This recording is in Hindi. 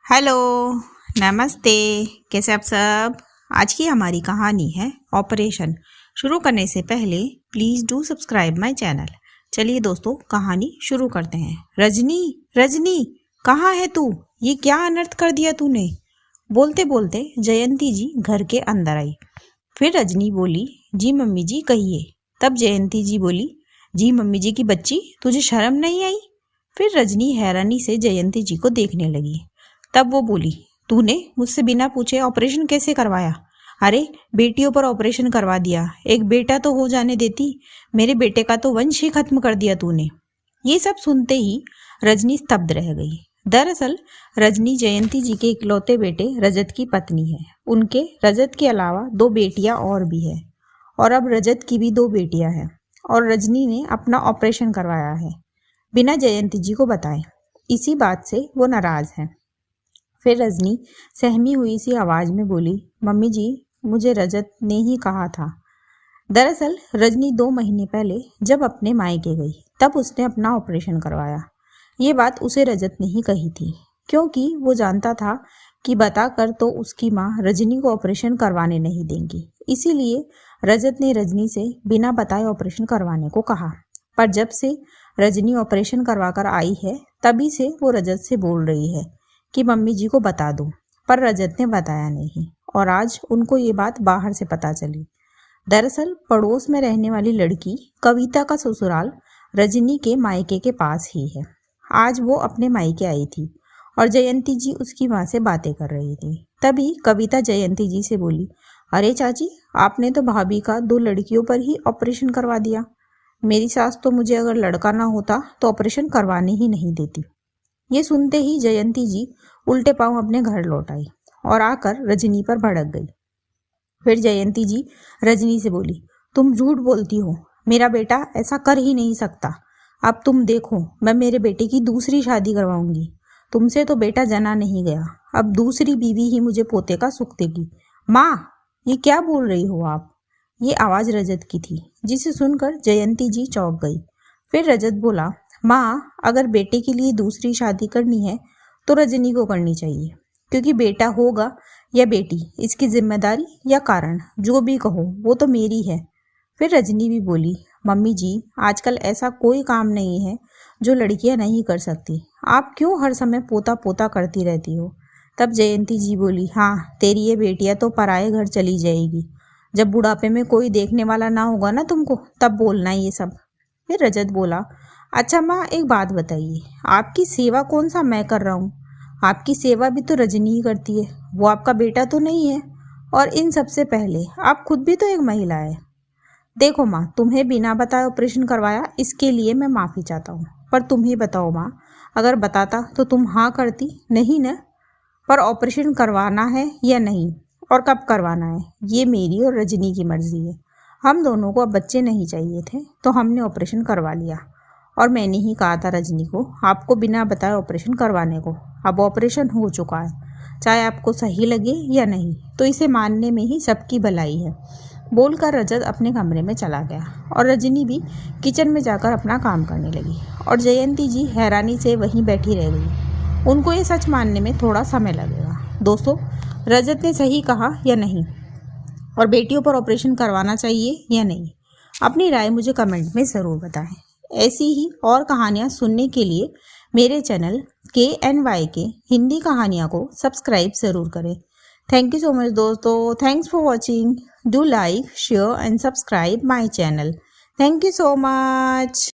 हेलो, नमस्ते। कैसे आप सब? आज की हमारी कहानी है ऑपरेशन। शुरू करने से पहले please do subscribe my channel. चलिए दोस्तों, कहानी शुरू करते हैं। रजनी, रजनी, कहाँ है तू? ये क्या अनर्थ कर दिया तूने? बोलते बोलते जयंती जी घर के अंदर आई। फिर रजनी बोली, जी मम्मी जी कहिए। तब जयंती जी बोली, जी मम्मी जी की बच्ची, तुझे शर्म नहीं आई? फिर रजनी हैरानी से जयंती जी को देखने लगी। तब वो बोली, तूने मुझसे बिना पूछे ऑपरेशन कैसे करवाया? अरे बेटियों पर ऑपरेशन करवा दिया, एक बेटा तो हो जाने देती। मेरे बेटे का तो वंश ही खत्म कर दिया तूने। ये सब सुनते ही रजनी स्तब्ध रह गई। दरअसल रजनी जयंती जी के इकलौते बेटे रजत की पत्नी है। उनके रजत के अलावा 2 बेटियां और भी है, और अब रजत की भी 2 बेटियां हैं। और रजनी ने अपना ऑपरेशन करवाया है बिना जयंती जी को बताए। इसी बात से वो नाराज है। फिर रजनी सहमी हुई सी आवाज में बोली, मम्मी जी मुझे रजत ने ही कहा था। दरअसल रजनी 2 महीने पहले जब अपने मायके गई तब उसने अपना ऑपरेशन करवाया। ये बात उसे रजत ने ही कही थी, क्योंकि वो जानता था कि बताकर तो उसकी माँ रजनी को ऑपरेशन करवाने नहीं देंगी। इसीलिए रजत ने रजनी से बिना बताए ऑपरेशन करवाने को कहा। पर जब से रजनी ऑपरेशन करवा कर आई है तभी से वो रजत से बोल रही है कि मम्मी जी को बता दो, पर रजत ने बताया नहीं। और आज उनको ये बात बाहर से पता चली। दरअसल पड़ोस में रहने वाली लड़की कविता का ससुराल रजनी के मायके के पास ही है। आज वो अपने मायके आई थी और जयंती जी उसकी माँ से बातें कर रही थी। तभी कविता जयंती जी से बोली, अरे चाची, आपने तो भाभी का 2 लड़कियों पर ही ऑपरेशन करवा दिया। मेरी सास तो मुझे अगर लड़का ना होता तो ऑपरेशन करवाने ही नहीं देती। ये सुनते ही जयंती जी उल्टे पांव अपने घर लौट आई और आकर रजनी पर भड़क गई। फिर जयंती जी रजनी से बोली, तुम झूठ बोलती हो, मेरा बेटा ऐसा कर ही नहीं सकता। अब तुम देखो, मैं मेरे बेटे की दूसरी शादी करवाऊंगी। तुमसे तो बेटा जना नहीं गया, अब दूसरी बीवी ही मुझे पोते का सुख देगी। माँ, ये क्या बोल रही हो आप? ये आवाज रजत की थी, जिसे सुनकर जयंती जी चौंक गई। फिर रजत बोला, माँ, अगर बेटे के लिए दूसरी शादी करनी है तो रजनी को करनी चाहिए, क्योंकि बेटा होगा या बेटी, इसकी जिम्मेदारी या कारण जो भी कहो वो तो मेरी है। फिर रजनी भी बोली, मम्मी जी आजकल ऐसा कोई काम नहीं है जो लड़कियां नहीं कर सकती। आप क्यों हर समय पोता पोता करती रहती हो? तब जयंती जी बोली, हाँ, तेरी ये बेटियां तो पराए घर चली जाएगी। जब बुढ़ापे में कोई देखने वाला ना होगा ना तुमको, तब बोलना ये सब। फिर रजत बोला, अच्छा माँ, एक बात बताइए, आपकी सेवा कौन सा मैं कर रहा हूँ? आपकी सेवा भी तो रजनी ही करती है, वो आपका बेटा तो नहीं है। और इन सबसे पहले आप खुद भी तो एक महिला है। देखो माँ, तुम्हें बिना बताए ऑपरेशन करवाया, इसके लिए मैं माफ़ी चाहता हूँ। पर तुम ही बताओ माँ, अगर बताता तो तुम हाँ करती? नहीं ना? पर ऑपरेशन करवाना है या नहीं, और कब करवाना है, ये मेरी और रजनी की मर्जी है। हम दोनों को अब बच्चे नहीं चाहिए थे तो हमने ऑपरेशन करवा लिया। और मैंने ही कहा था रजनी को आपको बिना बताए ऑपरेशन करवाने को। अब ऑपरेशन हो चुका है, चाहे आपको सही लगे या नहीं, तो इसे मानने में ही सबकी भलाई है। बोलकर रजत अपने कमरे में चला गया और रजनी भी किचन में जाकर अपना काम करने लगी। और जयंती जी हैरानी से वहीं बैठी रह गई। उनको ये सच मानने में थोड़ा समय लगेगा। दोस्तों, रजत ने सही कहा या नहीं, और बेटियों पर ऑपरेशन करवाना चाहिए या नहीं? अपनी राय मुझे कमेंट में ज़रूर बताएं। ऐसी ही और कहानियाँ सुनने के लिए मेरे चैनल KNY के हिंदी कहानियाँ को सब्सक्राइब ज़रूर करें। थैंक यू सो मच दोस्तों। Thanks for watching. Do like, share and subscribe my channel. Thank you so much.